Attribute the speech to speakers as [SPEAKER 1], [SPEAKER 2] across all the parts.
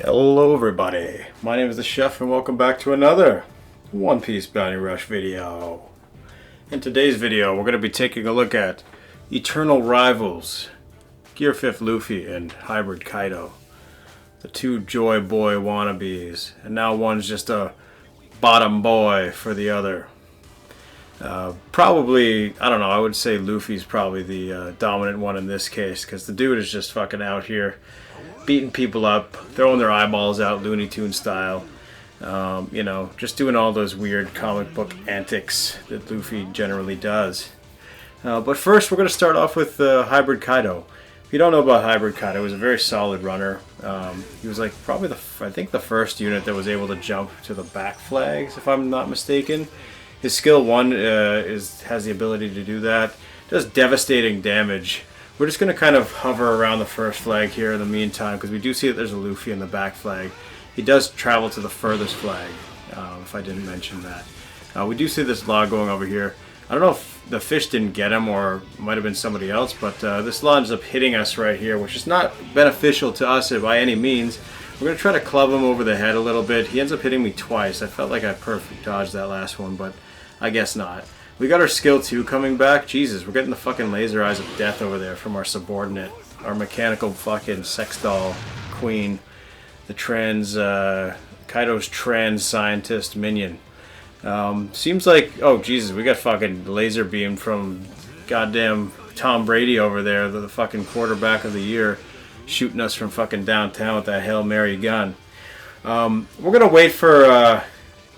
[SPEAKER 1] Hello everybody, my name is the Chef and welcome back to another One Piece Bounty Rush video. In today's video we're going to be taking a look at Eternal Rivals, Gear 5th Luffy and Hybrid Kaido. The two Joy Boy wannabes, and now one's just a bottom boy for the other. Probably, I don't know, I would say Luffy's probably the dominant one in this case, because the dude is just fucking out here beating people up, throwing their eyeballs out Looney Tunes style. You know, just doing all those weird comic book antics that Luffy generally does. But first we're going to start off with Hybrid Kaido. If you don't know about Hybrid Kaido, he was a very solid runner. He was like probably I think the first unit that was able to jump to the back flags, if I'm not mistaken. His skill 1 has the ability to do that. Does devastating damage. We're just going to kind of hover around the first flag here in the meantime, because we do see that there's a Luffy in the back flag. He does travel to the furthest flag, if I didn't mention that. We do see this log going over here. I don't know if the fish didn't get him or it might have been somebody else, but this log ends up hitting us right here, which is not beneficial to us by any means. We're going to try to club him over the head a little bit. He ends up hitting me twice. I felt like I perfect dodged that last one, but I guess not. We got our skill 2 coming back. Jesus, we're getting the fucking laser eyes of death over there from our subordinate. Our mechanical fucking sex doll queen. The Kaido's trans scientist minion. Seems like, oh Jesus, we got fucking laser beam from goddamn Tom Brady over there, the fucking quarterback of the year, shooting us from fucking downtown with that Hail Mary gun. We're gonna wait for,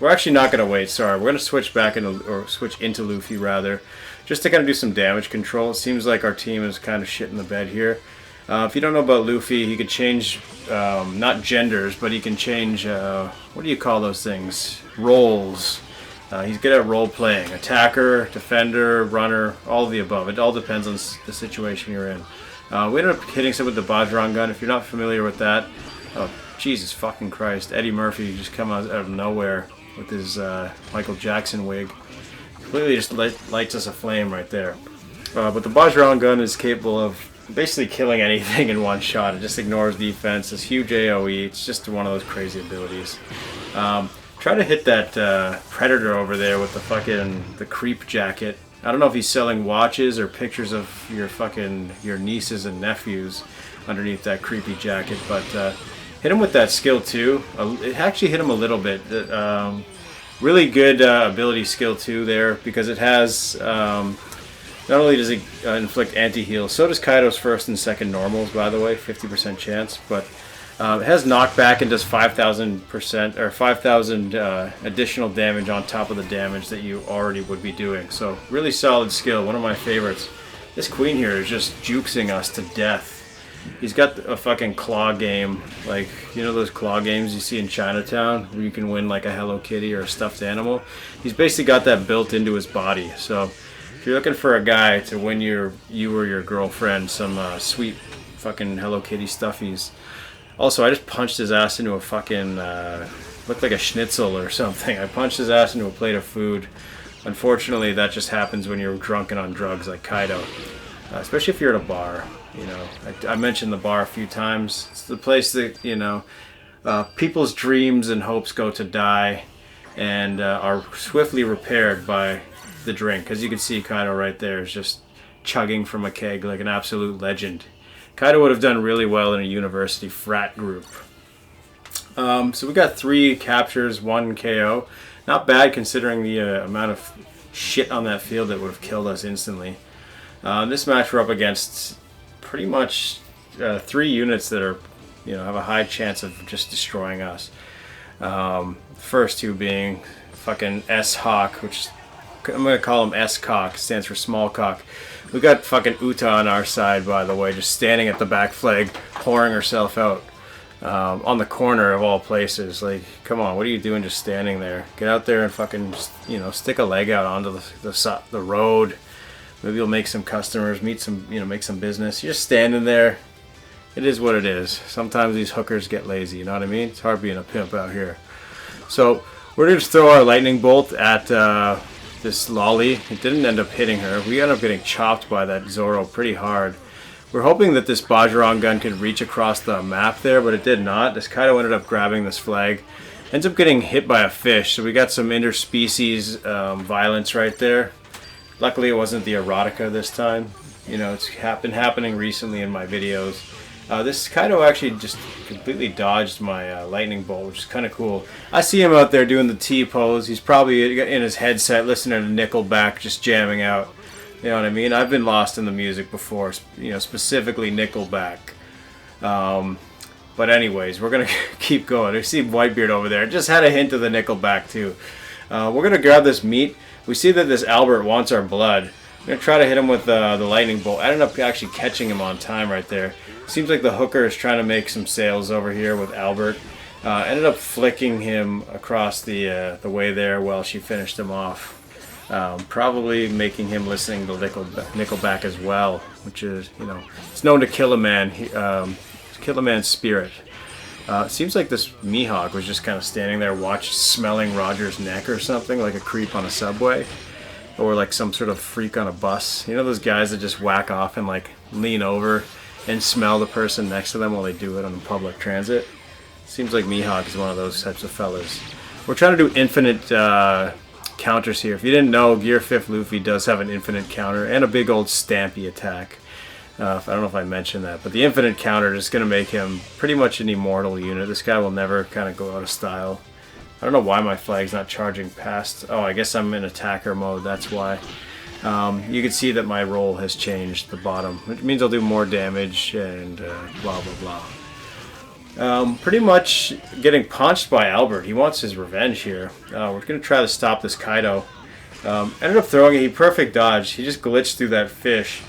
[SPEAKER 1] we're actually not gonna wait, sorry, we're gonna switch back into, or switch into Luffy rather, just to kind of do some damage control. It seems like our team is kind of shit in the bed here. If you don't know about Luffy, he could change, not genders, but he can change, what do you call those things? Roles. He's good at role playing. Attacker, defender, runner, all of the above. It all depends on the situation you're in. We ended up hitting some with the Bajrang gun. If you're not familiar with that, oh Jesus fucking Christ, Eddie Murphy just come out of nowhere with his Michael Jackson wig. Completely just lights us aflame right there. But the Bajrang gun is capable of basically killing anything in one shot. It just ignores defense. It's huge AoE. It's just one of those crazy abilities. Try to hit that predator over there with the creep jacket. I don't know if he's selling watches or pictures of your nieces and nephews underneath that creepy jacket, but hit him with that skill 2. It actually hit him a little bit. Really good ability skill 2 there, because it has not only does it inflict anti-heal, so does Kaido's first and second normals, by the way, 50% chance, but it has knockback and does 5,000% or 5,000 additional damage on top of the damage that you already would be doing. So really solid skill, one of my favorites. This queen here is just jukesing us to death. He's got a fucking claw game, like, you know those claw games you see in Chinatown where you can win like a Hello Kitty or a stuffed animal? He's basically got that built into his body. So if you're looking for a guy to win you or your girlfriend some sweet fucking Hello Kitty stuffies. Also, I just punched his ass into a fucking, looked like a schnitzel or something. I punched his ass into a plate of food. Unfortunately, that just happens when you're drunk and on drugs like Kaido. Especially if you're at a bar, you know. I mentioned the bar a few times. It's the place that, you know, people's dreams and hopes go to die and are swiftly repaired by the drink. As you can see, Kaido right there is just chugging from a keg like an absolute legend. Kaido would have done really well in a university frat group. So we got 3 captures, 1 KO. Not bad considering the amount of shit on that field that would have killed us instantly. This match we're up against pretty much 3 units that are, you know, have a high chance of just destroying us. First 2 being fucking S-Hawk, which I'm going to call him S-Cock, stands for small cock. We got fucking Uta on our side, by the way, just standing at the back flag, pouring herself out on the corner of all places. Like, come on, what are you doing just standing there? Get out there and fucking, you know, stick a leg out onto the road. Maybe you'll make some customers, meet some, you know, make some business. You're just standing there. It is what it is. Sometimes these hookers get lazy, you know what I mean? It's hard being a pimp out here. So we're going to just throw our lightning bolt at this lolly. It didn't end up hitting her. We ended up getting chopped by that Zoro pretty hard. We're hoping that this Bajiron gun could reach across the map there, but it did not. This Kaido ended up grabbing this flag. Ends up getting hit by a fish, so we got some interspecies violence right there. Luckily it wasn't the erotica this time. You know, it's been happening recently in my videos. This Kaido actually just completely dodged my lightning bolt, which is kind of cool. I see him out there doing the T-pose. He's probably in his headset listening to Nickelback, just jamming out. You know what I mean? I've been lost in the music before, you know, specifically Nickelback. But anyways, we're going to keep going. I see Whitebeard over there. Just had a hint of the Nickelback too. We're going to grab this meat. We see that this Albert wants our blood. I'm going to try to hit him with the lightning bolt. I ended up actually catching him on time right there. Seems like the hooker is trying to make some sales over here with Albert. Ended up flicking him across the way there while she finished him off. Probably making him listening to Nickelback as well, which is, you know, it's known to kill a man, kill a man's spirit. Seems like this Mihawk was just kind of standing there smelling Roger's neck or something, like a creep on a subway. Or like some sort of freak on a bus. You know those guys that just whack off and like lean over and smell the person next to them while they do it on public transit? Seems like Mihawk is one of those types of fellas. We're trying to do infinite counters here. If you didn't know, Gear 5th Luffy does have an infinite counter and a big old Stampy attack. I don't know if I mentioned that, but the infinite counter is going to make him pretty much an immortal unit. This guy will never kind of go out of style. I don't know why my flag's not charging past. Oh, I guess I'm in attacker mode, that's why. You can see that my roll has changed, the bottom, which means I'll do more damage and blah blah blah. Pretty much getting punched by Albert. He wants his revenge here. We're going to try to stop this Kaido. Ended up throwing it. He perfect dodged. He just glitched through that fish.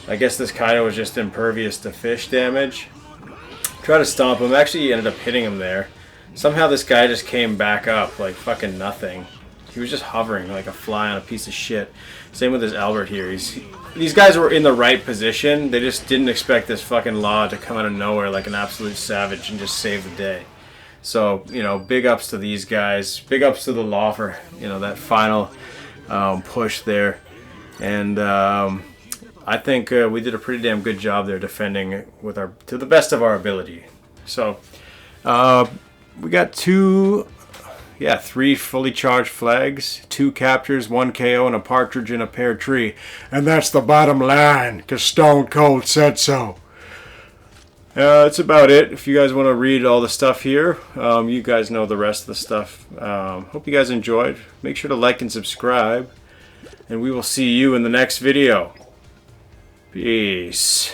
[SPEAKER 1] I guess this Kaido was just impervious to fish damage. Try to stomp him. Actually ended up hitting him there. Somehow this guy just came back up like fucking nothing. He was just hovering like a fly on a piece of shit. Same with this Albert here. These guys were in the right position. They just didn't expect this fucking law to come out of nowhere like an absolute savage and just save the day. So, you know, big ups to these guys. Big ups to the law for, you know, that final push there. And I think we did a pretty damn good job there defending with to the best of our ability. So, we got three fully charged flags, 2 captures, 1 KO, and a partridge in a pear tree. And that's the bottom line, because Stone Cold said so. That's about it. If you guys want to read all the stuff here, you guys know the rest of the stuff. Hope you guys enjoyed. Make sure to like and subscribe. And we will see you in the next video. Peace.